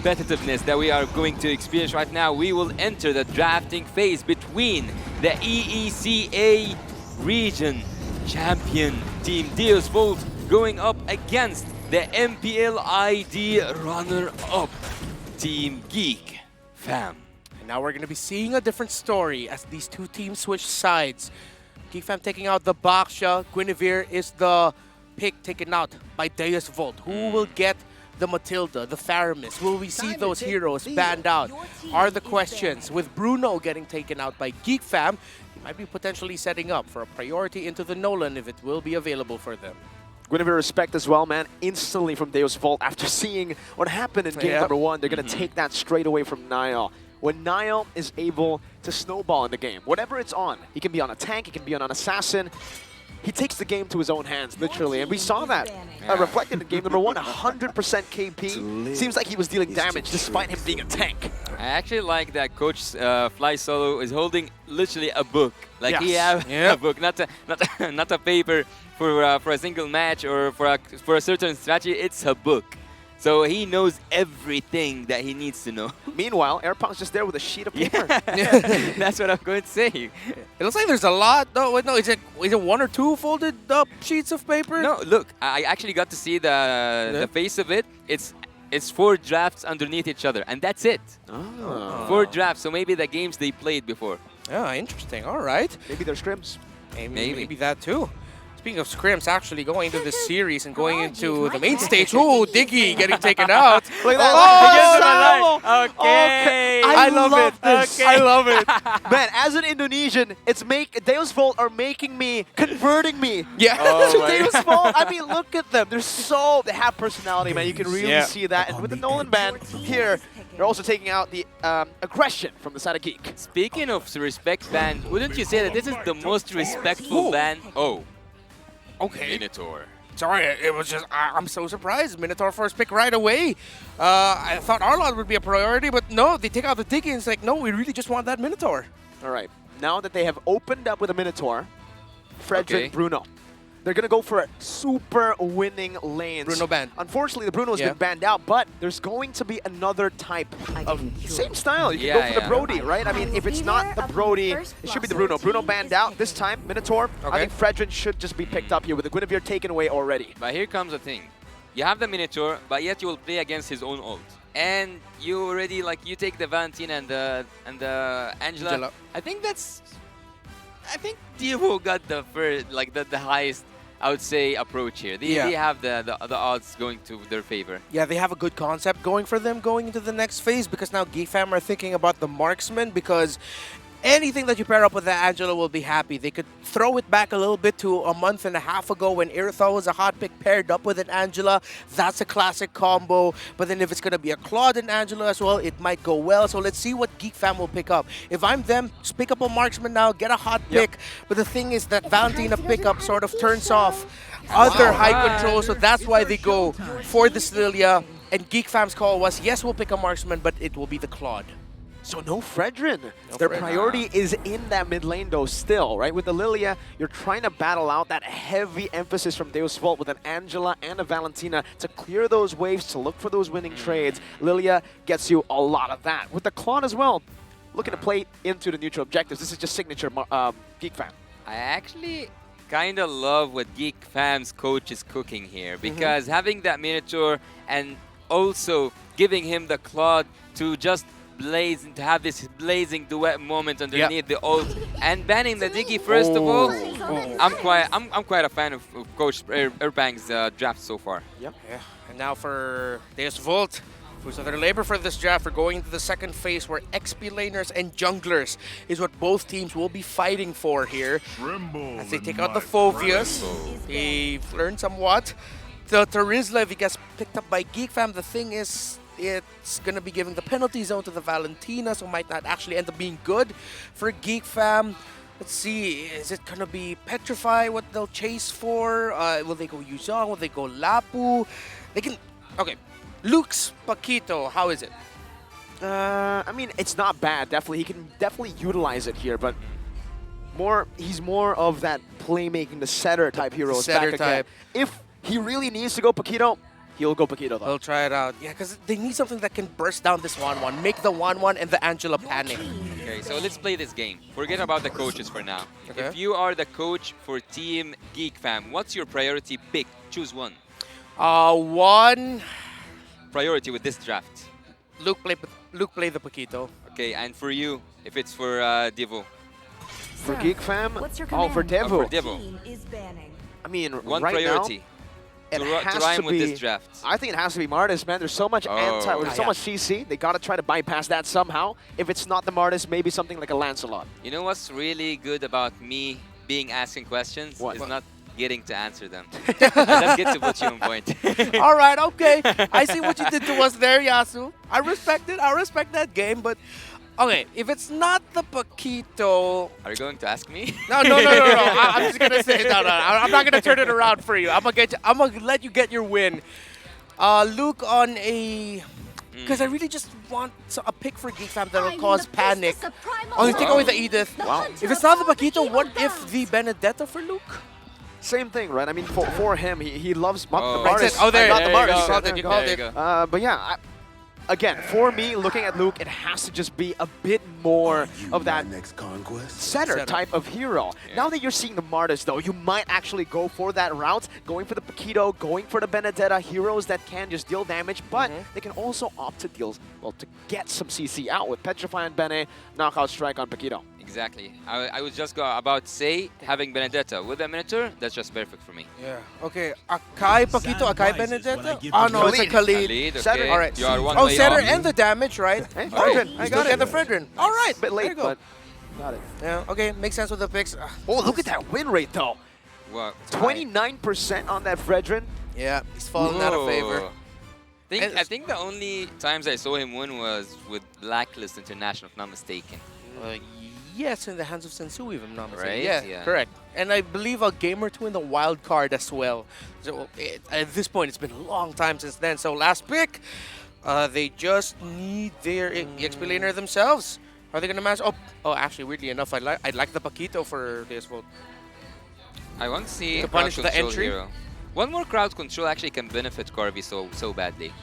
competitiveness that we are going to experience right now, we will enter the drafting phase between the EECA region champion team DEVU going up against the MPL ID runner-up team GEEK fam. And now we're going to be seeing a different story as these two teams switch sides. GEEK fam taking out the Baksha. Guinevere is the pick taken out by DEVU. Who will get the Matilda, the Faramis? Will we see those heroes banned out? Are the questions. With Bruno getting taken out by GEEK fam, he might be potentially setting up for a priority into the Nolan if it will be available for them. Guinevere respect as well, man. Instantly from DEVU after seeing what happened in game number 1, they're going to take that straight away from Niall. When Niall is able to snowball in the game, whatever it's on, he can be on a tank, he can be on an assassin. He takes the game to his own hands, literally, and we saw that reflected in game number 1, 100% KP. Seems like he was dealing damage despite him being a tank. I actually like that Coach Fly Solo is holding literally a book. Like he has a book, not a paper for a single match or for a certain strategy. It's a book. So he knows everything that he needs to know. Meanwhile, Airpound's just there with a sheet of paper. That's what I'm going to say. It looks like there's a lot. No, wait, no, is it 1 or 2 folded up sheets of paper? No, look, I actually got to see the face of it. It's 4 drafts underneath each other, and that's it. Oh. 4 drafts, so maybe the games they played before. Yeah, interesting. All right. Maybe they're scrims. Maybe that too. Speaking of scrims, actually going into this series and going into the main stage. Oh, Diggy getting taken out. Look at that. Oh, okay. I love this. Okay. I love it. Man, as an Indonesian, DEVU are making me, converting me Yeah. to DEVU. I mean, look at them. They have personality, man. You can really see that. And with the Nolan ban here, they're also taking out the aggression from the side of GEEK. Speaking of respect ban, wouldn't you say that this is the most respectful ban? Oh. Okay. Minotaur. Sorry, it was just, I'm so surprised. Minotaur first pick right away. I thought Arlon would be a priority, but no, they take out the Diggy and it's like, no, we really just want that Minotaur. All right. Now that they have opened up with a Minotaur, Frederick, Okay. Bruno. They're going to go for a super winning lanes. Bruno banned. Unfortunately, the Bruno's been banned out, but there's going to be another type of same style. You can go for the Brody, right? I mean, if it's not the Brody, it should be the Bruno. Bruno banned out this time, Minotaur. I think Fredrin should just be picked up here with the Guinevere taken away already. But here comes the thing. You have the Minotaur, but yet you will play against his own ult. And you already, like, you take the Valentina and the Angela. I think DEVU got the first, like, the highest, I would say, approach here. They have the odds going to their favor. Yeah, they have a good concept going for them going into the next phase because now GEEK fam are thinking about the marksman because anything that you pair up with the Angela will be happy. They could throw it back a little bit to a month and a half ago when Irithal was a hot pick paired up with an Angela. That's a classic combo. But then if it's going to be a Claude and Angela as well, it might go well. So let's see what GEEK fam will pick up. If I'm them, just pick up a marksman now, get a hot pick. But the thing is that Valentina pickup sort of turns off other high control. So that's why they go for this Lilia. And GEEK fam's call was, yes, we'll pick a marksman, but it will be the Claude. So no Fredrin. Their priority is in that mid lane though still, right? With the Lilia, you're trying to battle out that heavy emphasis from DEVU with an Angela and a Valentina to clear those waves, to look for those winning trades. Lilia gets you a lot of that. With the Claude as well, looking to play into the neutral objectives. This is just signature GEEK fam. I actually kind of love what GEEK fam's coach is cooking here because having that Minotaur and also giving him the Claude to just to have this blazing duet moment underneath the ult and banning the Diggy first of all. I'm quite a fan of Coach Erbang's draft so far. Yeah. And now for DEVU, who's under labor for this draft, we're going into the second phase where XP laners and junglers is what both teams will be fighting for here. As they take out the Phobias, they've learned somewhat. The Terizla, if gets picked up by GEEK fam, the thing is, it's going to be giving the penalty zone to the Valentina, so might not actually end up being good for GEEK fam. Let's see, is it going to be Petrify what they'll chase for? Will they go Yuzong? Will they go Lapu? They can... Okay, Luke's Paquito, how is it? I mean, it's not bad. Definitely, he can definitely utilize it here, but he's more of that playmaking, the setter type hero. Setter type. If he really needs to go Paquito, He'll go Paquito though. He'll try it out. Yeah, because they need something that can burst down this 1-1, make the 1-1 and the Angela panic. Okay, so let's play this game. Forget about the coaches for now. Okay. If you are the coach for Team Geek Fam, what's your priority pick? Choose one. One, Priority with this draft. Luke play the Paquito. Okay, and for you, if it's for DEVU. For Geek Fam? What's your Oh, for command? DEVU. For DEVU. Team is banning. I mean, One right priority. now, To, it has to rhyme to with be. this draft. I think it has to be Martis, man. There's so much there's so yeah. much CC. They gotta try to bypass that somehow. If it's not the Martis, maybe something like a Lancelot. You know what's really good about me being asking questions? What? Is not getting to answer them. I just get to put you on point. All right, okay. I see what you did to us there, Yasu. I respect it. I respect that game, but okay, if it's not the Paquito, Are you going to ask me? no. I'm just gonna say no. I'm not gonna turn it around for you. I'm gonna let you get your win. Luke on a. Because I really just want a pick for Geek Fam that'll cause panic. Oh, you take away the Edith. Wow. If it's not the Paquito, what if the Benedetta for Luke? Same thing, right? I mean, for him, he loves the Oh. Martis. Oh, there not the you Martis. go. Yeah, Called it, there you go. called There it. you go. But yeah, again, for me, looking at Luke, it has to just be a bit more of that setter type of hero. Yeah. Now that you're seeing the Martis, though, you might actually go for that route, going for the Paquito, going for the Benedetta, heroes that can just deal damage, but they can also opt to deal, well, to get some CC out with Petrify and Bene, Knockout Strike on Paquito. Exactly. I was just about to say, having Benedetta with a Minotaur, that's just perfect for me. Yeah. Okay. Akai Paquito, Akai Benedetta. give Oh you no, it's a Khalid. Khalid, okay. Setter. All right. You are one Oh, way Setter off. and the damage, right? Hey, All right. Fredrin, I got it. And the Fredrin. All right. A bit There late, you go. but got it. Yeah. Okay. Makes sense with the picks. Oh, look at that win rate, though. What? 29% on that Fredrin. Yeah. He's falling out of favor. Whoa. And- I think the only times I saw him win was with Blacklist International, if not mistaken. Yes, in the hands of Sensui, if I'm not mistaken. Right? Yeah, Yeah. correct. And I believe a game or two in the wild card as well. So at this point, it's been a long time since then. So last pick, they just need their EXP laner themselves. Are they gonna match? Oh, actually, weirdly enough, I'd like the Paquito for this vote. I want to see To crowd punish the control entry? hero. One more crowd control actually can benefit Corby so badly.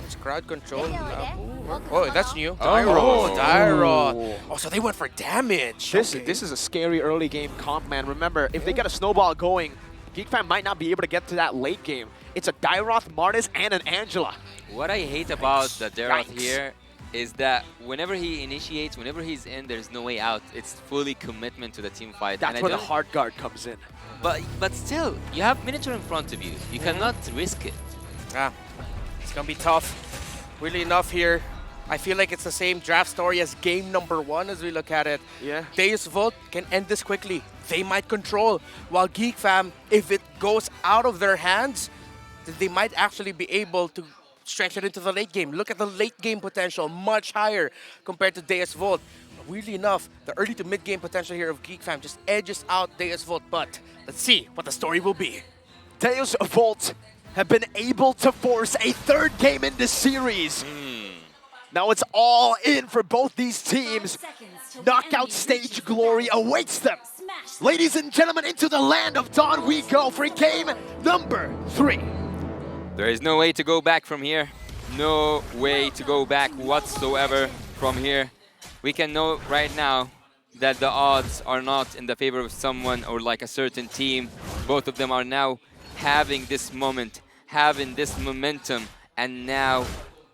It's crowd control. Welcome Oh, that's new. Oh. Dyro. Dyro. Oh. Oh, so they went for damage. This is a scary early game comp, man. Remember, if they get a snowball going, Geek Fam might not be able to get to that late game. It's a Dyroth, Martis, and an Angela. What I hate about the Daroth Yikes. here is that whenever he initiates, whenever he's in, there's no way out. It's fully commitment to the team fight. That's and where I the don't- hard guard comes in. But still, you have Minotaur in front of you. You cannot risk it. Yeah, it's gonna be tough. Weirdly enough here, I feel like it's the same draft story as game number 1 as we look at it. Yeah. Deus Vult can end this quickly. They might control. While Geek Fam, if it goes out of their hands, then they might actually be able to stretch it into the late game. Look at the late game potential, much higher compared to Deus Vult. Weirdly enough, the early to mid game potential here of Geek Fam just edges out Deus Vult, but let's see what the story will be. Deus Vult have been able to force a third game in this series. Now it's all in for both these teams. Knockout stage glory awaits them. Ladies and gentlemen, into the land of Dawn we go for game number 3. There is no way to go back from here. No way to go back whatsoever from here. We can know right now that the odds are not in the favor of someone or like a certain team. Both of them are now having this moment, having this momentum, and now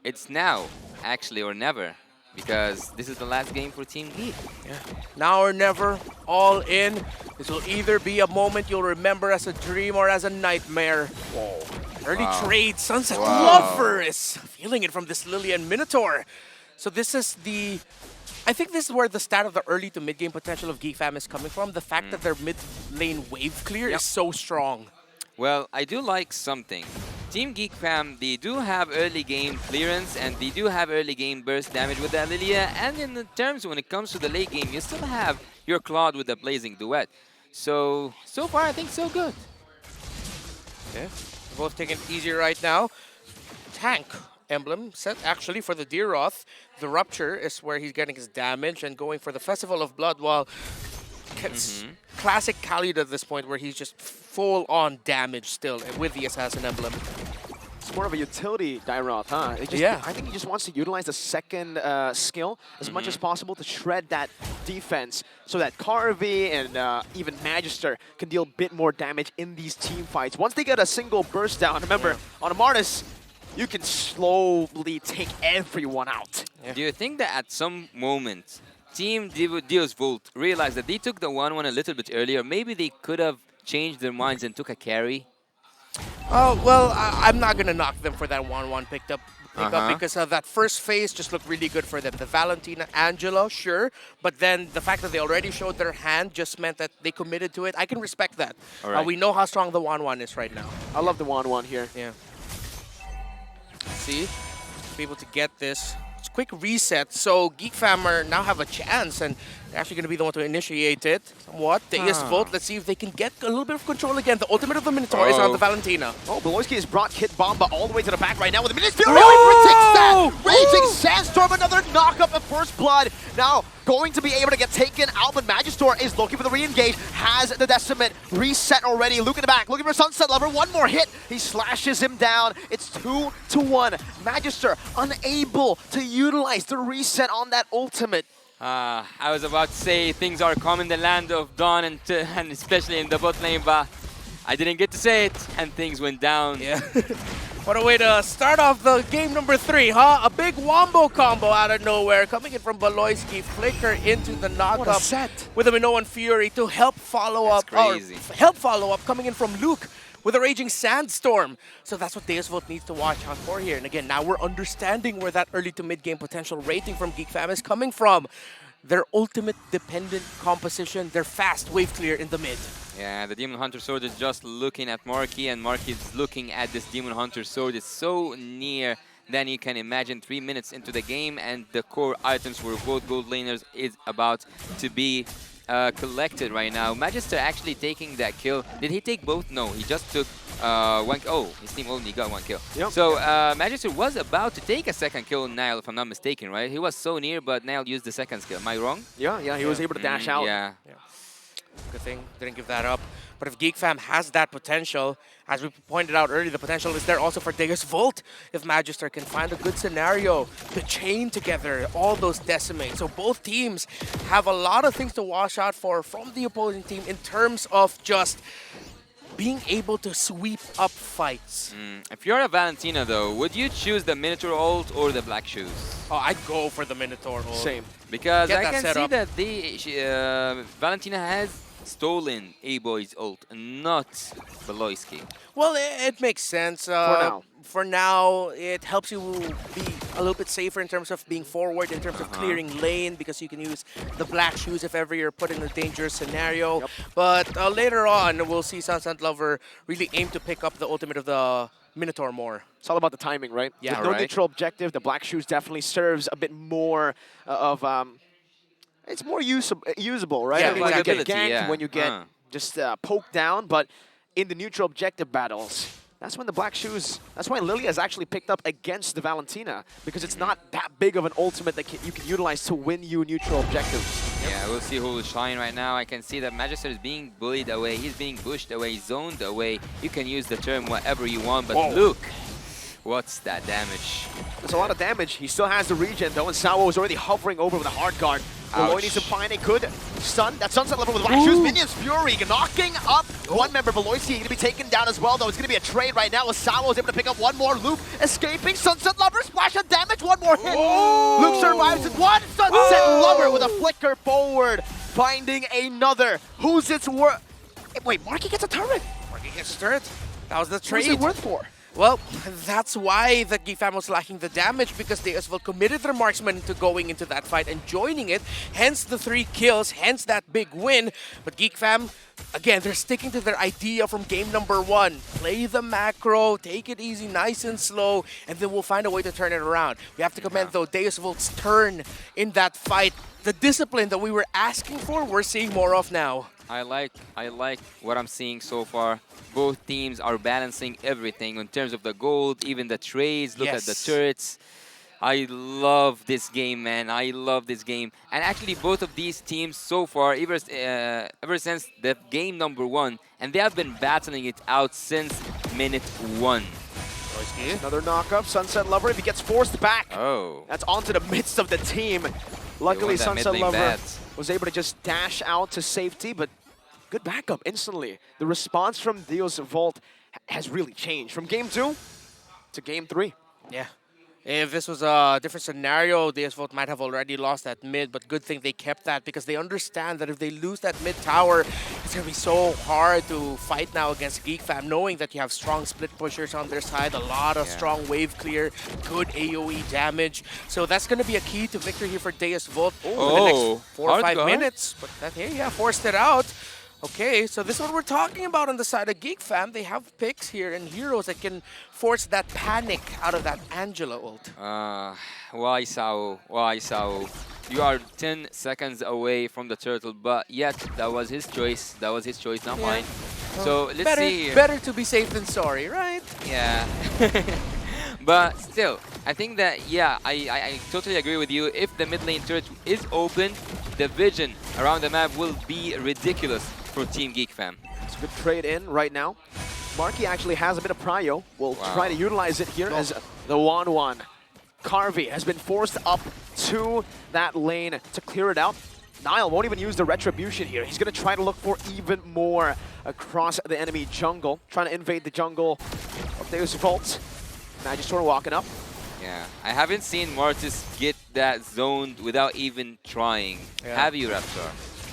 it's now, actually, or never, because this is the last game for Team Geek. Now or never, all in. This will either be a moment you'll remember as a dream or as a nightmare. Early trade, Sunset Lover is feeling it from this Lillian Minotaur. So this is the... I think this is where the stat of the early to mid-game potential of Geek Fam is coming from. The fact that their mid-lane wave clear is so strong. Well, I do like something. Team Geek Fam, they do have early game clearance and they do have early game burst damage with the Lilia, and in the terms when it comes to the late game, you still have your Claude with the Blazing Duet. So far I think so good. Yeah, both taking it easier right now. Tank emblem set actually for the Deeroth. The Rupture is where he's getting his damage and going for the Festival of Blood, while classic Khalid at this point where he's just full on damage still with the Assassin emblem. It's more of a utility Dairoth, huh? I think he just wants to utilize the second skill as much as possible to shred that defense so that Carvey and even Magister can deal a bit more damage in these team fights. Once they get a single burst down, remember, on a Martis, you can slowly take everyone out. Do you think that at some moment, Team DEVU realized that they took the 1-1 a little bit earlier? Maybe they could have changed their minds and took a carry? Oh, well, I'm not going to knock them for that 1-1 pick up because that first phase just looked really good for them. The Valentina, Angela, sure, but then the fact that they already showed their hand just meant that they committed to it. I can respect that. Right. We know how strong the 1-1 is right now. I love the 1-1 here. Yeah. See? Be able to get this. It's a quick reset, so GEEK Fam now have a chance, and they're actually going to be the one to initiate it somewhat. Volt, let's see if they can get a little bit of control again. The ultimate of the Minotaur is on the Valentina. Oh, Beloyski has brought Kit Bomba all the way to the back right now with a Minions Fury. Oh, he predicts that! Raging Sandstorm, another knock-up of First Blood. Now, going to be able to get taken out, but Magister is looking for the re-engage. Has the Decimate reset already. Luke in the back, looking for Sunset Lover. One more hit. He slashes him down. It's 2-1. Magister unable to utilize the reset on that ultimate. I was about to say things are calm in the land of Dawn and especially in the bot lane, but I didn't get to say it and things went down. Yeah. What a way to start off the game number 3, huh? A big wombo combo out of nowhere coming in from Beloyski. Flicker into the knockup with a Minoan Fury to help follow up. Help follow up coming in from Luke with a Raging Sandstorm. So that's what DEVU needs to watch out for here. And again, now we're understanding where that early to mid-game potential rating from GEEK Fam is coming from. Their ultimate dependent composition, their fast wave clear in the mid. Yeah, the Demon Hunter Sword is just looking at Marky, and Marky is looking at this Demon Hunter Sword. It's so near than you can imagine. 3 minutes into the game, and the core items for both gold laners is about to be collected right now. Magister actually taking that kill. Did he take both? No, he just took one. Oh, his team only got 1 kill. Yep. So Magister was about to take a second kill on Nile, if I'm not mistaken, right? He was so near, but Nile used the second skill. Am I wrong? Yeah, he was able to dash out. Yeah. Good thing, didn't give that up. But if GEEK Fam has that potential, as we pointed out earlier, the potential is there also for DEVU. If Magister can find a good scenario to chain together all those decimates. So both teams have a lot of things to watch out for from the opposing team in terms of just being able to sweep up fights. If you're a Valentina, though, would you choose the Minotaur ult or the Black Shoes? Oh, I'd go for the Minotaur ult. Same. Because I can see that Valentina has stolen A-Boy's ult, not Beloyski. Well, it makes sense. For now, it helps you be a little bit safer in terms of being forward, in terms of clearing lane, because you can use the Black Shoes if ever you're put in a dangerous scenario. Yep. But later on, we'll see Sunset Lover really aim to pick up the ultimate of the Minotaur more. It's all about the timing, right? Yeah, With no neutral objective, the Black Shoes definitely serves a bit more of... it's more usable, right? Yeah, I mean, when you get exactly. ganked, when you get just poked down, but in the neutral objective battles, that's when the Black Shoes, that's why Lilia has actually picked up against the Valentina, because it's not that big of an ultimate that you can utilize to win you neutral objectives. Yeah, we'll see who will shine right now. I can see that Magister is being bullied away. He's being pushed away, zoned away. You can use the term whatever you want, but look, what's that damage? There's a lot of damage. He still has the regen, though, and Sawo is already hovering over with a hard guard. Beloy needs to find a good stun. That Sunset Level with Black Shoes. Minions Fury knocking up one member. Beloyski going to be taken down as well, though. It's going to be a trade right now. Sawo is able to pick up one more. Luke escaping. Sunset Lover, splash of damage. One more hit. Luke survives with one. Sunset Lover with a flicker forward. Finding another. Who's its worth? Wait, Marky gets a turret. Marky gets a turret. That was the trade. What's it worth for? Well, that's why the GEEK Fam was lacking the damage, because they as well committed their marksman to going into that fight and joining it. Hence the 3 kills, hence that big win. But GEEK Fam, again, they're sticking to their idea from game number 1. Play the macro, take it easy, nice and slow, and then we'll find a way to turn it around. We have to commend, though, DEVU's turn in that fight. The discipline that we were asking for, we're seeing more of now. I like what I'm seeing so far. Both teams are balancing everything in terms of the gold, even the trades. Look at the turrets. I love this game, man. I love this game. And actually, both of these teams so far, ever since the game number 1, and they have been battling it out since minute 1. Baloyski. Another knock-up. Sunset Lover, if he gets forced back, Oh. that's onto the midst of the team. Luckily, want that Sunset mid lane Lover bad. was able to just dash out to safety, but good backup instantly. The response from Dio's Vault has really changed from game 2 to game 3. Yeah. If this was a different scenario, DSVolt might have already lost that mid, but good thing they kept that because they understand that if they lose that mid tower, it's going to be so hard to fight now against GEEK Fam, knowing that you have strong split pushers on their side, a lot of strong wave clear, good AoE damage. So that's going to be a key to victory here for DSVolt for the next 4 or 5 hardcore. minutes. But that, hey, yeah, forced it out. Okay, so this is what we're talking about on the side of GEEK Fam. They have picks here and heroes that can force that panic out of that Angela ult. Why Sao? Why Sao? You are 10 seconds away from the turtle, but yet that was his choice. That was his choice, not mine. So let's see. Better to be safe than sorry, right? Yeah. But still, I think that, yeah, I totally agree with you. If the mid lane turret is open, the vision around the map will be ridiculous for Team GEEK Fam. It's a good trade in right now. Marky actually has a bit of prio. We'll try to utilize it here as the 1-1. Carvey has been forced up to that lane to clear it out. Nile won't even use the retribution here. He's going to try to look for even more across the enemy jungle, trying to invade the jungle of Deus Vault. Magister walking up. Yeah, I haven't seen Mortis get that zoned without even trying. Have you, Raptor?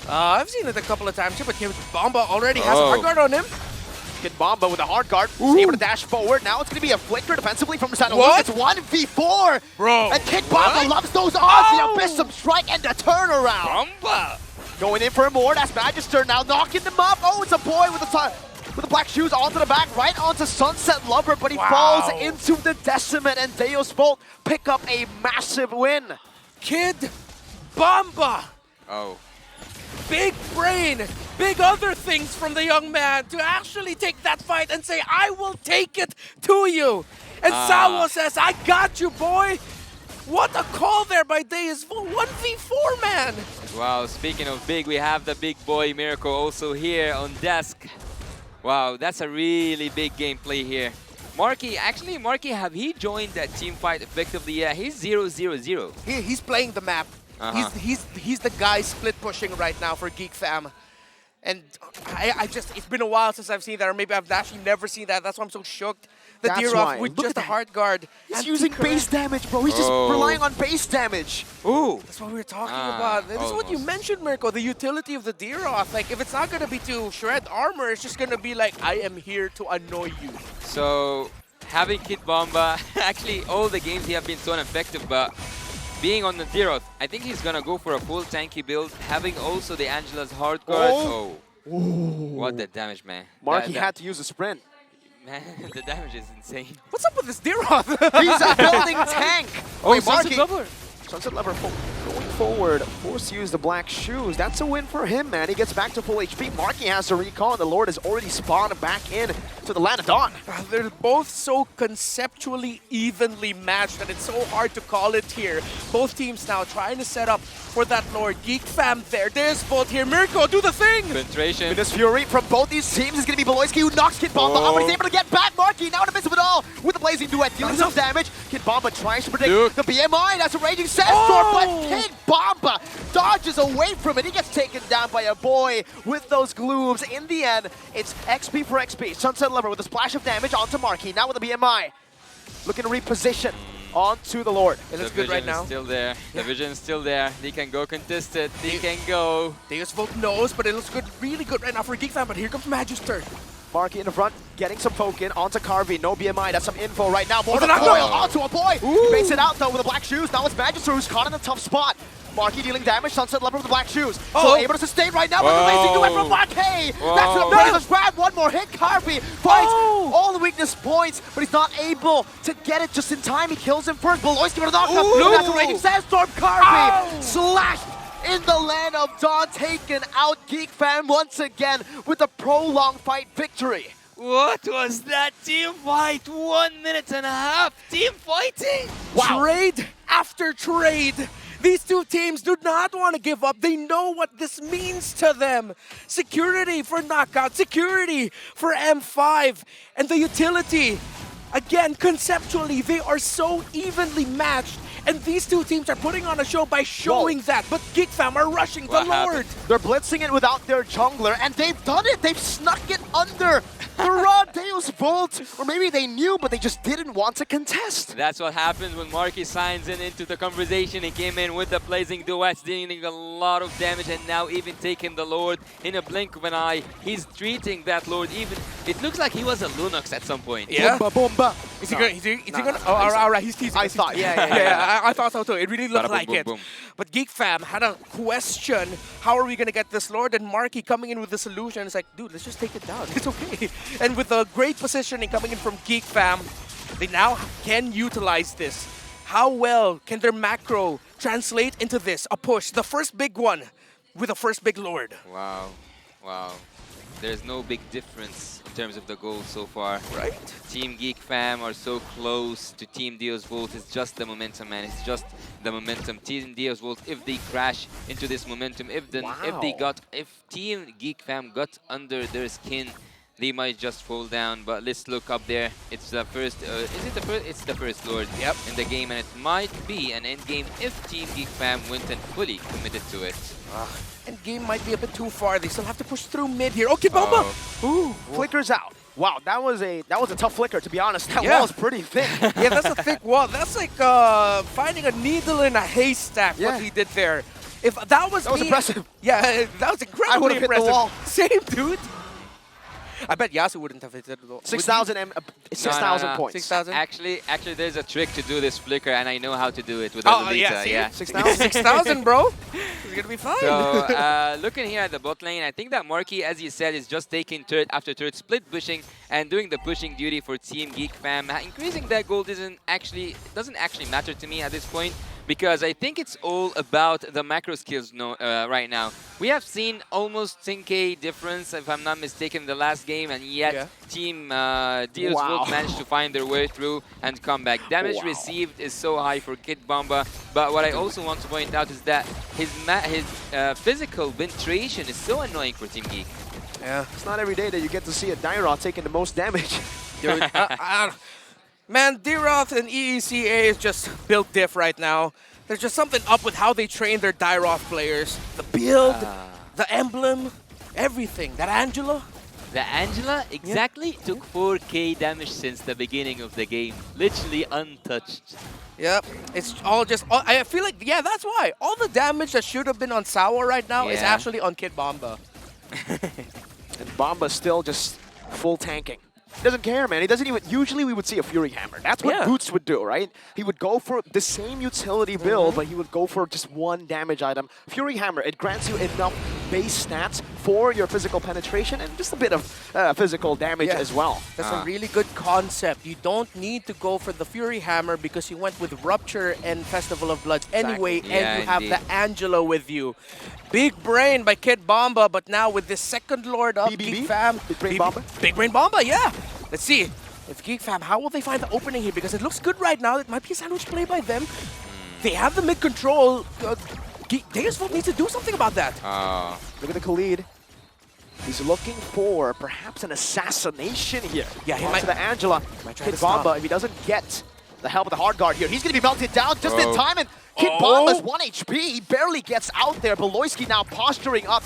I've seen it a couple of times too, but Bomba already has a hard guard on him. Kid Bomba with a hard guard. He's able to dash forward. Now it's going to be a flicker defensively from the side of Luke. It's 1v4. Bro. And Kid Bomba loves those odds. The Abyssum strike and the turnaround. Bomba! Going in for more. That's Magister now knocking them up. Oh, it's a boy with the black shoes onto the back, right onto Sunset Lover, but he falls into the Decimate, and Deus Vault pick up a massive win. Kid Bomba. Oh. Big brain, big other things from the young man to actually take that fight and say, I will take it to you. And Sawo says, I got you, boy. What a call there by Deus Vault. 1v4, man. Wow, speaking of big, we have the big boy Miracle also here on desk. Wow, that's a really big gameplay here. Marky, actually, Marky, have he joined that team fight effectively? Yeah, he's 0-0-0. He's playing the map. He's the guy split pushing right now for GEEK Fam. And I just, it's been a while since I've seen that, or maybe I've actually never seen that. That's why I'm so shocked. The Dirov with just a hard guard. He's using base damage, bro. He's just relying on base damage. Ooh. That's what we were talking about. This is what you mentioned, Mirko, the utility of the Dirov. Like, if it's not going to be to shred armor, it's just going to be like, I am here to annoy you. So, having Kid Bomba, actually, all the games he have been so ineffective, but being on the Dirov, I think he's going to go for a full tanky build, having also the Angela's hard guard. Oh. What the damage, man. Marky had to use a sprint. Man, the damage is insane. What's up with this Dirov? He's a building tank. Oh, Wait, Sunset Marky. Lover. Sunset Lover going forward, forced to use the black shoes. That's a win for him, man. He gets back to full HP. Marky has to recall, and the Lord has already spawned back in to the Land of Dawn. They're both so conceptually evenly matched that it's so hard to call it here. Both teams now trying to set up for that Lord. GEEK Fam there. There's Bolt here. Mirko, do the thing! Penetration. This Fury from both these teams is going to be Baloyski, who knocks Kid Bomba up, but he's able to get back. Marky now in the midst of it all with the Blazing Duet, dealing some damage. Kid Bomba tries to predict the BMI. That's a Raging Sandstorm, but Kid Bomba dodges away from it. He gets taken down by a boy with those glooms. In the end, it's XP for XP. Sunset Lover with a splash of damage onto Marky. Now with the BMI. Looking to reposition onto the Lord. It looks good right now. Still there. The vision is still there. They can go contested. They can go. Deus Vault knows, but it looks good, really good right now for GEEK Fam. But here comes Magister. Marky in the front, getting some poke in onto Carvey. No BMI, that's some info right now. More than a coil onto a boy. He makes it out though with the black shoes. Now it's Magister who's caught in a tough spot. Marky dealing damage, Sunset Lover with the black shoes. So able to sustain right now with the Blazing Duet from Marky. That's an amazing grab. One more hit. Carvey finds all the weakness points, but he's not able to get it just in time. He kills him first. Baloyski with a knock-up. That's a Raging Sandstorm. Carvey slashed in the Land of Dawn, taken out. GEEK Fam once again with a prolonged fight victory. What was that team fight? 1 minute and a half. Team fighting. Wow. Trade after trade. These two teams do not want to give up. They know what this means to them. Security for Knockout, security for M5, and the utility Again, conceptually, they are so evenly matched. And these two teams are putting on a show by showing that. But GEEK fam are rushing the Lord. They're blitzing it without their jungler, and they've done it. They've snuck it under the raw Deus Volt. Or maybe they knew, but they just didn't want to contest. That's what happens when Marky signs into the conversation. He came in with the blazing duets, dealing a lot of damage, and now even taking the Lord in a blink of an eye. He's treating that Lord even. It looks like he was a Lunox at some point. Yeah. Bomba, bomba. Is he gonna? Oh, all right, he's teasing. I thought, yeah. I thought so too. It really looked Bada boom, like boom, it. boom. But GEEK fam had a question. How are we gonna get this Lord? And Marky coming in with the solution. It's like, dude, let's just take it down. It's okay. And with a great positioning coming in from GEEK fam, they now can utilize this. How well can their macro translate into this? A push, the first big one, with the first big Lord. Wow. Wow. There's no big difference in terms of the goals so far. Right? Team GEEK fam are so close to Team Deus Volt. It's just the momentum, man. It's just the momentum. Team Deus Volt, if they crash into this momentum, if Team GEEK fam got under their skin, they might just fall down. But let's look up there. It's the first. Is it the first? It's the first Lord in the game, and it might be an end game if Team GEEK fam went and fully committed to it. And game might be a bit too far. They still have to push through mid here. Okay, Bomba! Ooh, flickers out. Wow, that was a tough flicker, to be honest. That Yeah. wall's pretty thick. Yeah, that's a thick wall. That's like finding a needle in a haystack, Yeah. what he did there. If that was That was me, impressive. Yeah, that was incredibly I would've hit the impressive. wall. Same, dude. I bet Yasu wouldn't have hit it at all. 6,000 points. 6,000? Actually, there's a trick to do this flicker, and I know how to do it with Oh, Lolita. yeah, see? Yeah. 6,000? 6,000, bro. It's gonna be fine. So, looking here at the bot lane, I think that Marky, as you said, is just taking turret after turret, split pushing, and doing the pushing duty for Team GEEK fam. Increasing that gold doesn't actually matter to me at this point, because I think it's all about the macro skills right now. We have seen almost 10k difference, if I'm not mistaken, in the last game, and yet Team Deus Volt managed to find their way through and come back. Damage received is so high for Kid Bomba, but what I also want to point out is that his physical penetration is so annoying for Team GEEK. Yeah, it's not every day that you get to see a Dyrod taking the most damage. Dude, man, D-Roth and EECA is just built diff right now. There's just something up with how they train their Dyroth players. The build, the emblem, everything. That Angela. The Angela exactly took 4k damage since the beginning of the game. Literally untouched. Yep, it's all just. I feel like, yeah, that's why. All the damage that should have been on Sawa right now is actually on Kid Bomba. And Bomba's still just full tanking. He doesn't care, man. He doesn't even... Usually we would see a Fury Hammer. That's what Boots would do, right? He would go for the same utility build, but he would go for just one damage item. Fury Hammer, it grants you enough base stats for your physical penetration and just a bit of physical damage as well. That's a really good concept. You don't need to go for the Fury Hammer because you went with Rupture and Festival of Blood anyway, and you have the Angela with you. Big brain by Kid Bomba, but now with this second Lord up, GEEK fam. Big Brain Bomba? Big Brain Bomba, yeah. Let's see. If GEEK fam, how will they find the opening here? Because it looks good right now. It might be a sandwich play by them. They have the mid control. Deus Volt needs to do something about that. Look at the Khalid. He's looking for perhaps an assassination here. Yeah, he onto might. the Angela. Kid Bomba, if he doesn't get the help of the hard guard here, he's going to be melted down just in time. And Kid Bomba's 1 HP. He barely gets out there. Beloyski now posturing up.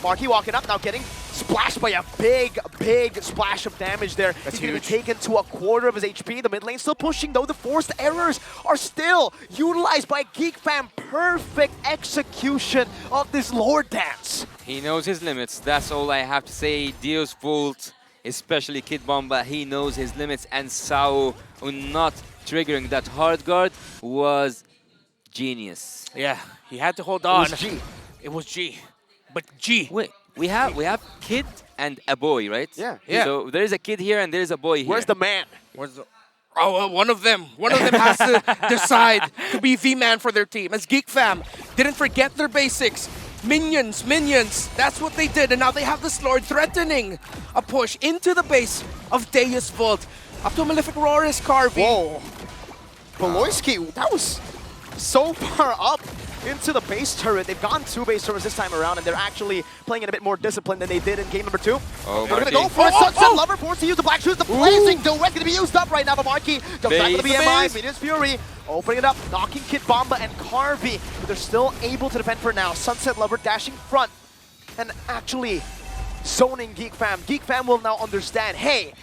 Marky walking up now, getting splashed by a big splash of damage there. That's He's going to huge. be taken to a quarter of his HP. The mid lane still pushing, though. The forced errors are still utilized by GEEK fam. Perfect execution of this Lord dance. He knows his limits. That's all I have to say. Deus Volt, especially Kid Bomba, he knows his limits. And Sao not triggering that hard guard was genius. Yeah, he had to hold on. It was G. It was G. But G. Wait, we have kid and a boy, right? Yeah. So there is a kid here and there is a boy here. Where's the man? Where's the... Oh, one of them. One of them has to decide to be the man for their team. As GEEK fam didn't forget their basics. Minions. That's what they did. And now they have this Lord threatening a push into the base of Deus Volt. Up to Malefic Roar's Carvey. Whoa. Beloyski, that was so far up into the base turret. They've gone 2 base turrets this time around, and they're actually playing it a bit more disciplined than they did in game number 2. Oh, They're going to go for it. Sunset Lover forced to use the black shoes. The blazing duet's going to be used up right now by Marky. Jumps back to the BMI. Meteor's Fury opening it up, knocking Kid Bomba and Carvey, but they're still able to defend for now. Sunset Lover dashing front and actually zoning Geek Fam. Geek Fam will now understand, hey,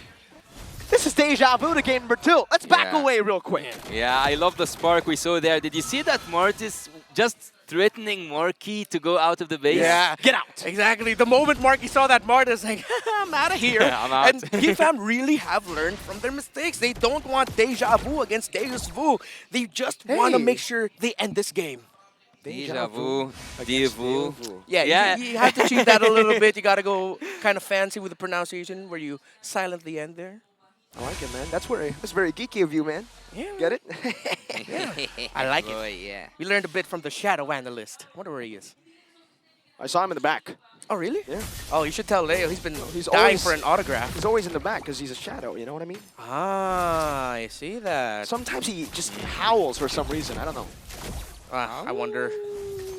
this is deja vu to game number 2. Let's back away real quick. Yeah, I love the spark we saw there. Did you see that Mortis just threatening Marky to go out of the base? Yeah. Get out. Exactly. The moment Marky saw that, Marty's like, I'm out of here. I'm out. And Geek Fam really have learned from their mistakes. They don't want deja vu against Deus Vu. They just want to make sure they end this game. Deja vu, DEVU. Yeah. You have to cheat that a little bit. You got to go kind of fancy with the pronunciation where you silently end there. I like it, man. That's very geeky of you, man. Yeah. Get it? I like Boy, it. yeah. We learned a bit from the Shadow Analyst. I wonder where he is. I saw him in the back. Oh, really? Yeah. Oh, you should tell Leo. He's been He's dying always- for an autograph. He's always in the back because he's a shadow, you know what I mean? Ah, I see that. Sometimes he just howls for some reason. I don't know. I wonder.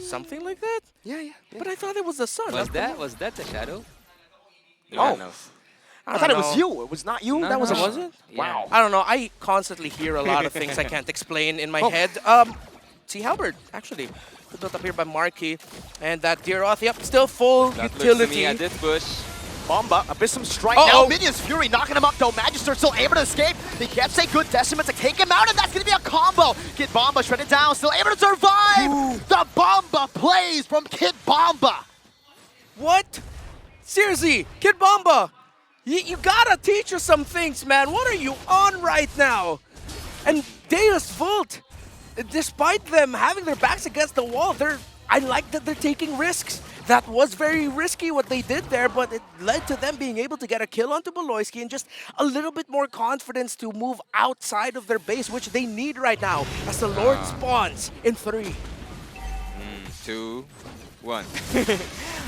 Something like that? Yeah. But I thought it was the sun. Was that the shadow? Oh. No. I thought it was you. It was not you. No, that was no. a Was it? Wow. I don't know. I constantly hear a lot of things I can't explain in my head. See Halberd, actually. Built up here by Marky. And that Deeroth, yep, still full That looks to utility. me at this bush. Bomba, Abyssum Strike Uh-oh. now. Minion's Fury knocking him up though. Magister still able to escape. He gets a good decimate to take him out, and that's going to be a combo. Kid Bomba shredded down, still able to survive. Ooh. The Bomba plays from Kid Bomba. What? Seriously, Kid Bomba, you gotta teach us some things, man. What are you on right now? And Deus Vult, despite them having their backs against the wall, I like that they're taking risks. That was very risky what they did there, but it led to them being able to get a kill onto Beloyski and just a little bit more confidence to move outside of their base, which they need right now as the Lord spawns in 3. 2, 1.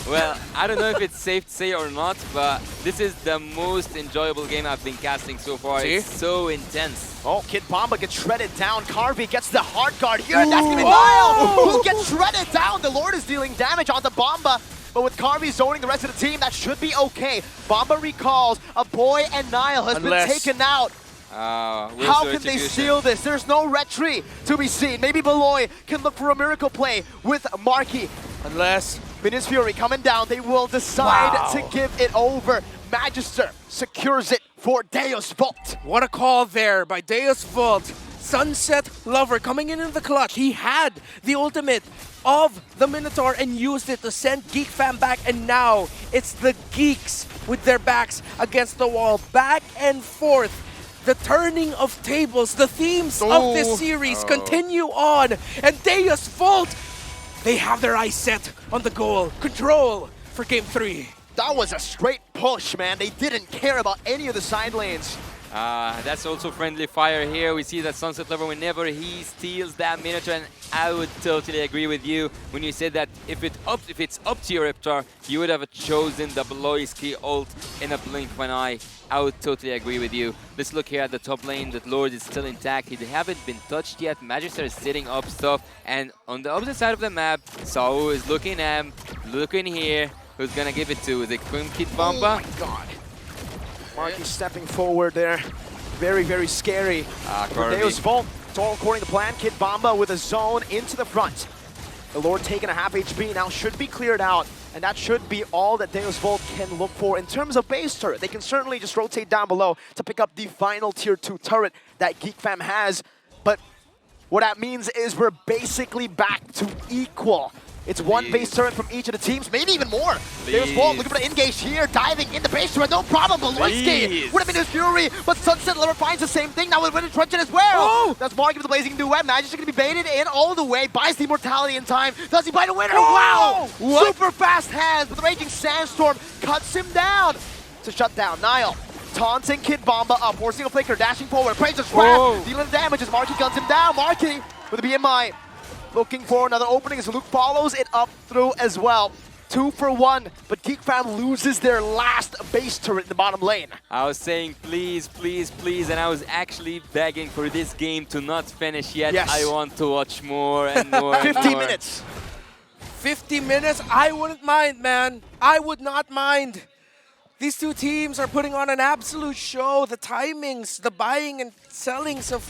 Well, I don't know if it's safe to say or not, but this is the most enjoyable game I've been casting so far. See? It's so intense. Oh, Kid Bomba gets shredded down. Carvey gets the hard guard here, and that's going to be Ooh. Niall who gets shredded down. The Lord is dealing damage onto Bomba, but with Carvey zoning the rest of the team, that should be okay. Bomba recalls a boy, and Niall has been taken out. How can they seal this? There's no retreat to be seen. Maybe Beloy can look for a miracle play with Marky. Unless Minions Fury coming down. They will decide Wow. to give it over. Magister secures it for Deus Vult. what a call there by Deus Vult. Sunset Lover coming in the clutch. He had the ultimate of the Minotaur and used it to send Geek Fam back, and now it's the Geeks with their backs against the wall, back and forth. The turning of tables, the themes of this series continue on, and Deus Vult, they have their eyes set on the goal. Control for game 3. That was a straight push, man. They didn't care about any of the side lanes. That's also friendly fire here. We see that Sunset Lover, whenever he steals that Minotaur, and I would totally agree with you when you said that if it's up to your Reptar, you would have chosen the Beloyski ult in a blink of an eye. I would totally agree with you. Let's look here at the top lane. The Lord is still intact. They haven't been touched yet. Magister is setting up stuff. And on the opposite side of the map, Sao is looking here. Who's gonna give it to? Is it Kid Bomba? Oh my god. Marky stepping forward there. Very, very scary. For Deus Vult, it's all according to plan. Kid Bomba with a zone into the front. The Lord taking a half HP now should be cleared out. And that should be all that Deus Vult can look for in terms of base turret. They can certainly just rotate down below to pick up the final tier 2 turret that Geek Fam has. But what that means is we're basically back to equal. It's one base turret from each of the teams, maybe even more. Deus Vult looking for the engage here, diving in the base turret, no problem. Beloyski would have been his Fury, but Sunset Lover finds the same thing now with Winter Truncheon as well. Oh! That's Marky with the Blazing Duet. Magic going to be baited in all the way, buys the immortality in time. Does he bite a winner? Oh! Wow! What? Super fast hands, but the Raging Sandstorm cuts him down to shut down Niall. Taunting Kid Bomba up, forcing a flicker, dashing forward, Praiser's Wrath, dealing damage as Marky guns him down. Marky with the BMI. Looking for another opening as Luke follows it up through as well. 2 for 1, but Geek Fam loses their last base turret in the bottom lane. I was saying please, please, please, and I was actually begging for this game to not finish yet. Yes. I want to watch more and more. 15 minutes. 50 minutes, I wouldn't mind, man. I would not mind. These two teams are putting on an absolute show. The timings, the buying and sellings of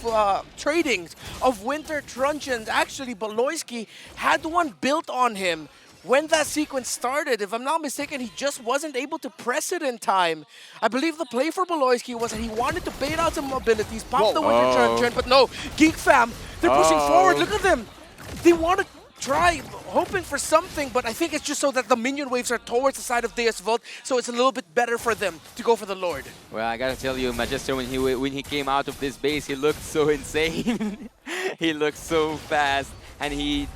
tradings of Winter Truncheons. Actually, Baloyski had one built on him. When that sequence started, if I'm not mistaken, he just wasn't able to press it in time. I believe the play for Baloyski was that he wanted to bait out some abilities, pop the Winter Truncheon, but no, GEEK fam, they're pushing forward. Look at them. They want to try, hoping for something, but I think it's just so that the minion waves are towards the side of DEVU, so it's a little bit better for them to go for the Lord. Well, I gotta tell you, Magister, when he came out of this base, he looked so insane. He looked so fast, and he's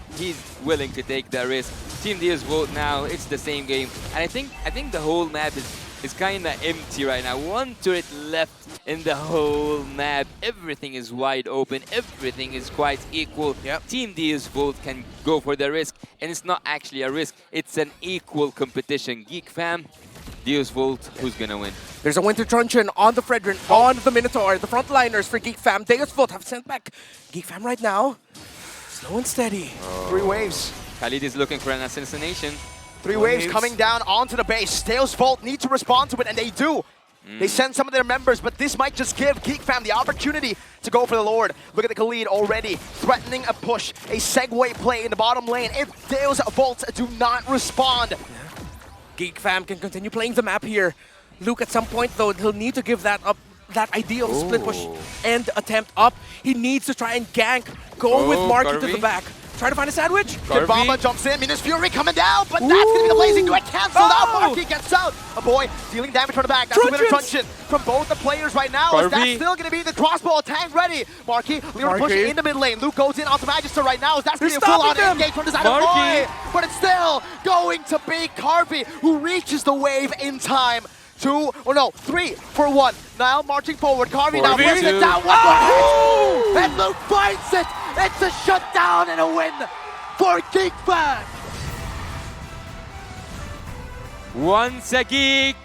willing to take the risk. Team DEVU now, it's the same game, and I think the whole map is kind of empty right now. One turret left in the whole map. Everything is wide open. Everything is quite equal. Yep. Team DEVU can go for the risk, and it's not actually a risk. It's an equal competition. GEEK fam, DEVU, who's gonna win? There's a Winter Truncheon on the Fredrin, on the Minotaur. The frontliners for GEEK fam. DEVU have sent back GEEK fam right now. Slow and steady. 3 waves. Khalid is looking for an assassination. 3 waves coming down onto the base. DEVU need to respond to it, and they do. They send some of their members, but this might just give GEEK fam the opportunity to go for the Lord. Look at the Khalid already threatening a push, a segue play in the bottom lane. If DEVU do not respond. GEEK fam can continue playing the map here. Luke, at some point, though, he'll need to give that up. That idea of split push and attempt up. He needs to try and gank. Go with Marky to the back. Try to find a sandwich. Bomba jumps in. Minus Fury coming down, but that's going to be the blazing duet canceled out. Marky gets out. A boy dealing damage from the back. That's a Winter Truncheon from both the players right now. Is that still going to be the crossbow attack ready? Marky, Leon pushing in the mid lane. Luke goes in onto Magister right now. That's going to be a full-on engage from the side of Boy. But it's still going to be Carby, who reaches the wave in time. 2, or no, 3 for 1. Now marching forward. Carby now brings it down. One more hit. And Luke finds it. It's a shutdown and a win for GEEK fam. Once a GEEK,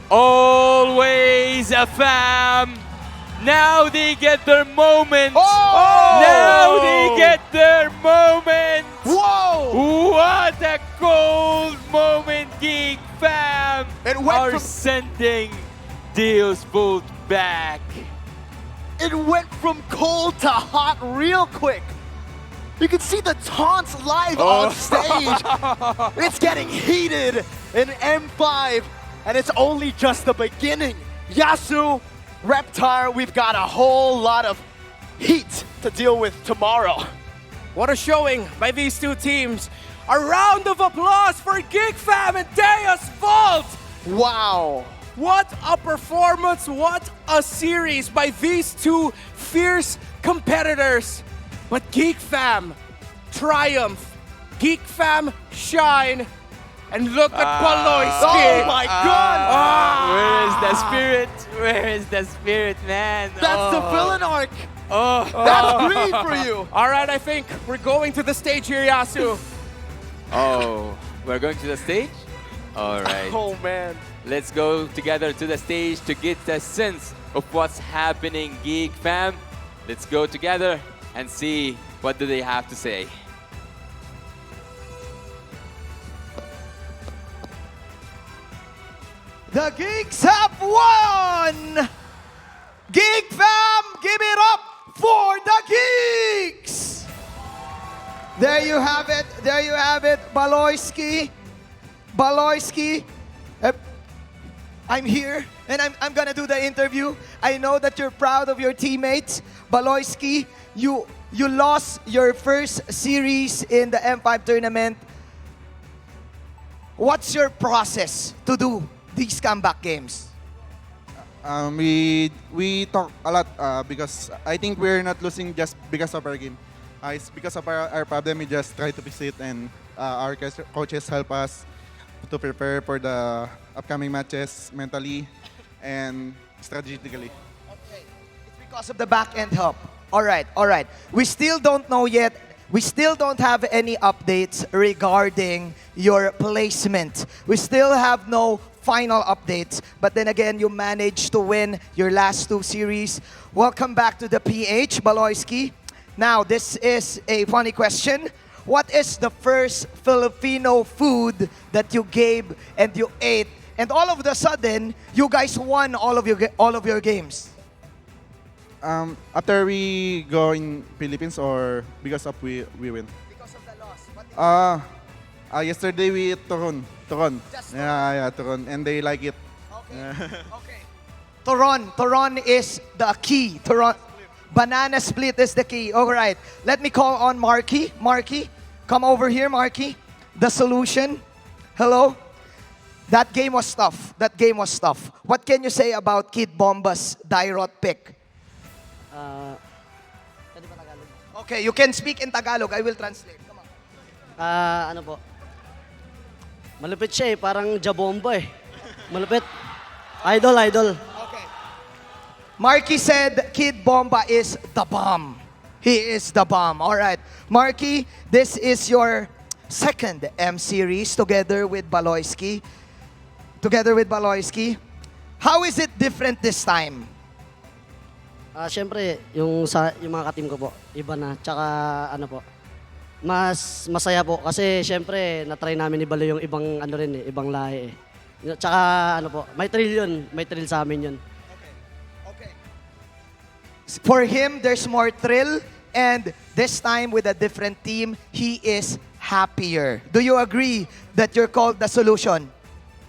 always a fam. Now they get their moment. Now they get their moment. Whoa! What a cold moment, GEEK fam are sending DEVU back. It went from cold to hot real quick. You can see the taunts live on stage. It's getting heated in M5, and it's only just the beginning. Yasuo, Reptar, we've got a whole lot of heat to deal with tomorrow. What a showing by these two teams. A round of applause for GEEK fam and DEVU. Wow. What a performance, what a series by these two fierce competitors. But GEEK fam triumph, GEEK fam shine, and look at Baloyski. Oh my God! Where is the spirit? Where is the spirit, man? That's the villain arc. That's green for you. All right, I think we're going to the stage here, Yasuo. We're going to the stage? All right. Oh man. Let's go together to the stage to get a sense of what's happening, GEEK fam. Let's go together and see what do they have to say. The Geeks have won! GEEK fam, give it up for the Geeks! There you have it. There you have it. Baloyski. I'm here and I'm gonna do the interview. I know that you're proud of your teammates. Baloyski, you lost your first series in the M5 tournament. What's your process to do these comeback games? We talk a lot because I think we're not losing just because of our game. It's because of our problem. We just try to fix it, and our coaches help us to prepare for the upcoming matches mentally and strategically. Okay, it's because of the back-end help. All right. We still don't know yet. We still don't have any updates regarding your placement. We still have no final updates. But then again, you managed to win your last 2 series. Welcome back to the PH, Baloyski. Now, this is a funny question. what is the first Filipino food that you gave and you ate, and all of a sudden, you guys won all of your games? After we go in Philippines or because of we win? Because of the loss. What did Yesterday we ate turon. Turon. Just Yeah, turon. And they like it. Okay. Okay. Turon is the key. Turon. Banana split is the key. All right. Let me call on Marky. Marky, come over here, Marky. The solution. Hello. That game was tough. That game was tough. What can you say about Kid Bomba's Dairot pick? Pwede ba Tagalog? Okay, you can speak in Tagalog. I will translate. Come on. Ano po? Malupit siya eh, parang jabomba eh. Malupit. Idol. Okay. Marky said Kid Bomba is the bomb. He is the bomb. All right. Marky, this is your second M series together with Baloyski. How is it different this time? Siyempre, yung mga ka-team ko po, iba na. Tsaka ano po, mas masaya po kasi siyempre na-try namin ibalo yung ibang ano rin eh, ibang lahi eh. Tsaka ano po, may thrill yun. May thrill sa amin yun. Okay. For him, there's more thrill, and this time with a different team, he is happier. Do you agree that you're called the solution?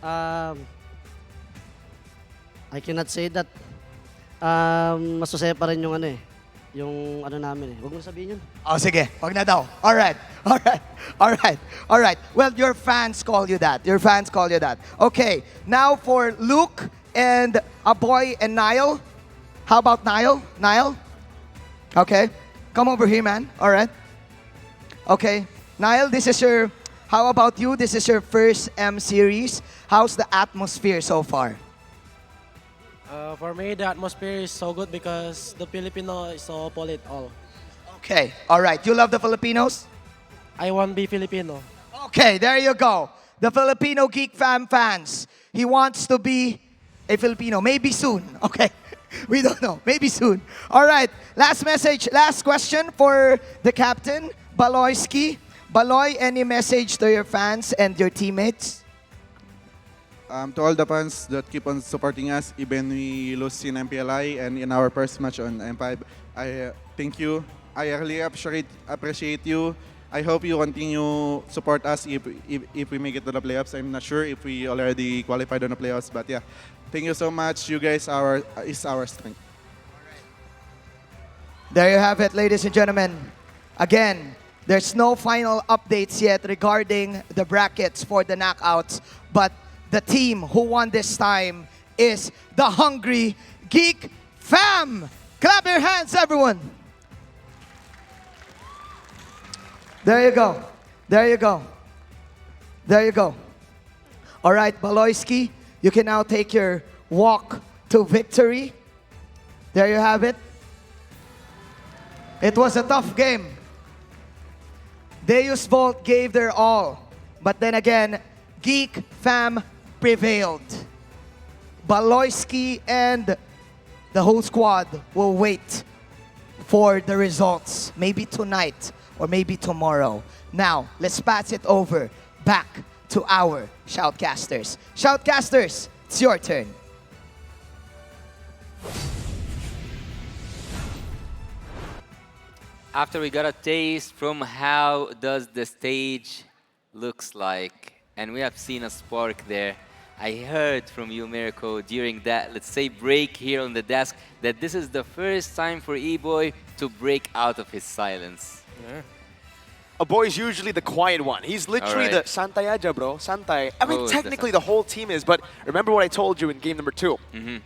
I cannot say that. Mas masaya pa rin yung ano eh, yung ano namin eh. Huwag mo sabihin yun. Oh, sige. Wag na daw. All right. Well, your fans call you that. Okay. Now for Luke and Aboy and Niall. How about Niall? Niall? Okay. Come over here, man. All right. Okay. Niall, how about you? This is your first M series. How's the atmosphere so far? For me, the atmosphere is so good because the Filipino is so polite all. Okay. All right. You love the Filipinos? I want to be Filipino. Okay, there you go. The Filipino Geek fans. He wants to be a Filipino. Maybe soon. Okay. We don't know. Maybe soon. All right. Last message. Last question for the captain, Baloyski. Baloy, any message to your fans and your teammates? To all the fans that keep on supporting us, even we lose in MPLI and in our first match on M5, I thank you. I really appreciate you. I hope you continue support us if we make it to the playoffs. I'm not sure if we already qualified on the playoffs, but yeah, thank you so much. You guys is our strength. There you have it, ladies and gentlemen. Again, there's no final updates yet regarding the brackets for the knockouts, but the team who won this time is the Hungry Geek Fam. Clap your hands, everyone. There you go. All right, Baloyski, you can now take your walk to victory. There you have it. It was a tough game. Deus Volt gave their all, but then again, Geek Fam prevailed. Baloyski and the whole squad will wait for the results, maybe tonight or maybe tomorrow. Now, let's pass it over back to our Shoutcasters. Shoutcasters, it's your turn. After we got a taste from how does the stage looks like, and we have seen a spark there, I heard from you, Mirko, during that, let's say, break here on the desk, that this is the first time for E-Boy to break out of his silence. Yeah. A boy's usually the quiet one. He's literally the Alright. Santay aja, bro. Santay. I mean, Oh, technically the the whole team is, but remember what I told you in game number 2. Mm-hmm.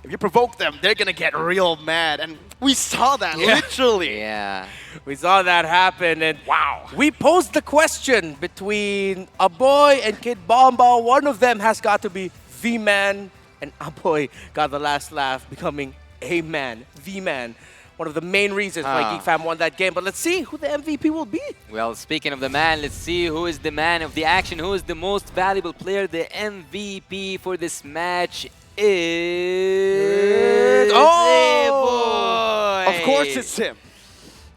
If you provoke them, they're gonna get real mad, and we saw that Yeah. literally. Yeah. We saw that happen, and wow. We posed the question between Aboy and Kid Bomba. One of them has got to be the man, and Aboy got the last laugh, becoming a man, the man. One of the main reasons why Ah. Geek Fam won that game. But let's see who the MVP will be. Well, speaking of the man, let's see who is the man of the action, who is the most valuable player. The MVP for this match is... Oh! E-Boy. Of course it's him.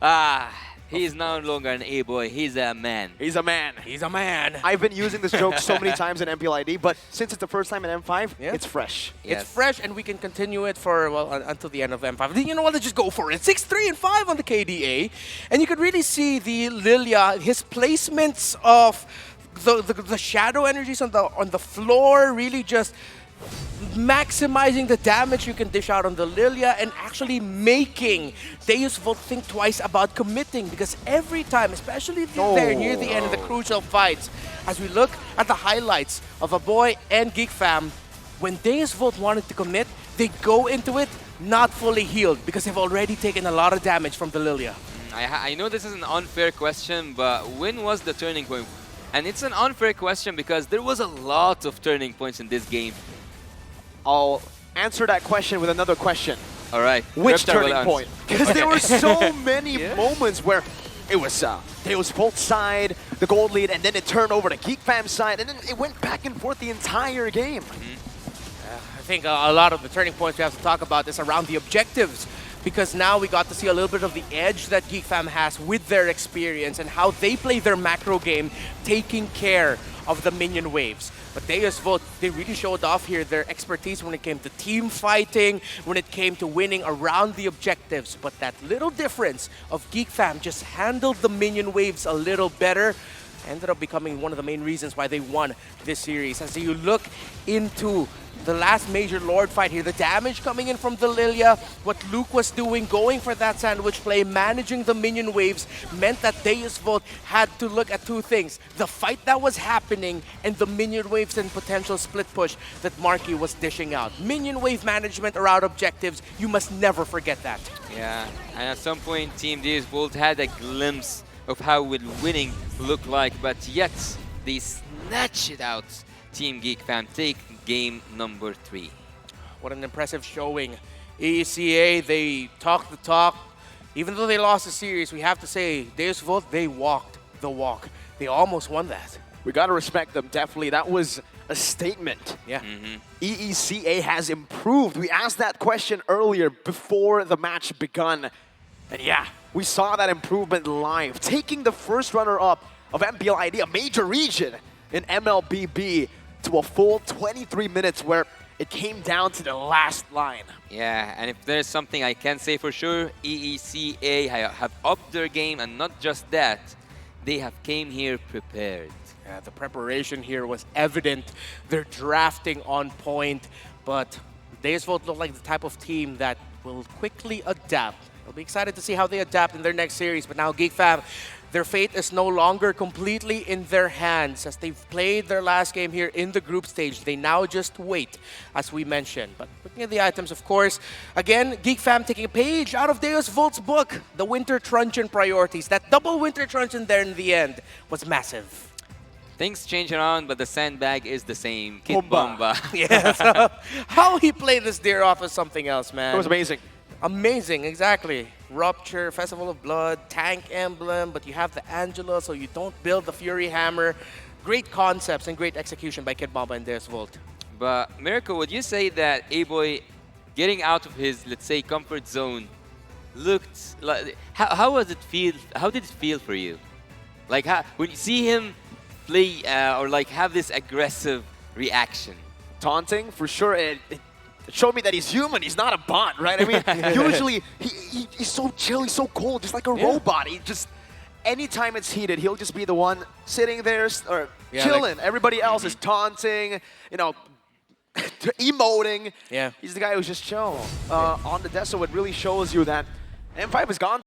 Ah, He is no longer an A-boy, he's a man. He's a man. He's a man. I've been using this joke so many times in MPLID, but since it's the first time in M5, Yeah. it's fresh. Yes. It's fresh, and we can continue it for, well, until the end of M5. You know what? Let's just go for it. 6-3 and 5 on the KDA. And you could really see the Lilia, his placements of the shadow energies on the floor, really just maximizing the damage you can dish out on the Lilia and actually making Deus Vult think twice about committing, because every time, especially there near the end of the crucial fights, as we look at the highlights of a boy and Geek Fam, when Deus Vult wanted to commit, they go into it not fully healed because they've already taken a lot of damage from the Lilia. I know this is an unfair question, but when was the turning point? And it's an unfair question because there was a lot of turning points in this game. I'll answer that question with another question. All right. Which Reptar will turning answer. point? Because there were so many moments where it was Deus Volt's side, the gold lead, and then it turned over to Geek Fam's side, and then it went back and forth the entire game. I think a lot of the turning points we have to talk about is around the objectives, because now we got to see a little bit of the edge that Geek Fam has with their experience and how they play their macro game, taking care of the minion waves. But Deus Vult, they really showed off here their expertise when it came to team fighting, when it came to winning around the objectives. But that little difference of Geek Fam just handled the minion waves a little better, ended up becoming one of the main reasons why they won this series. As you look into the last major Lord fight here, the damage coming in from the Lilia, what Luke was doing, going for that sandwich play, managing the minion waves, meant that Deus Vult had to look at two things: the fight that was happening and the minion waves and potential split push that Marky was dishing out. Minion wave management around objectives, you must never forget that. Yeah, and at some point, Team Deus Vult had a glimpse of how would winning look like, but yet they snatch it out. Team Geek Fam take game number 3. What an impressive showing. EECA, they talked the talk. Even though they lost the series, we have to say, Deus Vult, they walked the walk. They almost won that. We got to respect them, definitely. That was a statement. Yeah. EECA has improved. We asked that question earlier before the match begun. And yeah, we saw that improvement live, taking the first runner-up of MPLID, a major region in MLBB, to a full 23 minutes where it came down to the last line. Yeah, and if there's something I can say for sure, EECA have upped their game, and not just that, they have came here prepared. Yeah, the preparation here was evident. They're drafting on point, but Deus Vult look like the type of team that will quickly adapt. I'll be excited to see how they adapt in their next series, but now Geek Fam, their fate is no longer completely in their hands as they've played their last game here in the group stage. They now just wait, as we mentioned. But looking at the items, of course, again, Geek Fam taking a page out of Deus Volt's book, the Winter Truncheon priorities. That double Winter Truncheon there in the end was massive. Things change around, but the sandbag is the same. Kid Bomba. Yeah, so how he played this deer off is something else, man. It was amazing. Amazing, exactly. Rupture, Festival of Blood, Tank Emblem, but you have the Angela, so you don't build the Fury Hammer. Great concepts and great execution by Kid Bomba and Deus Vult. But Miracle, would you say that A-Boy getting out of his, let's say, comfort zone looked like, how was it feel? How did it feel for you? Like when you see him play or like have this aggressive reaction? Taunting, for sure. It showed me that he's human. He's not a bot, right? I mean, usually he's so chill, he's so cold, just like a robot. He just, anytime it's heated, he'll just be the one sitting there or chilling. Like, everybody else is taunting, you know, emoting. Yeah. He's the guy who's just chill on the desk. So it really shows you that M5 is gone.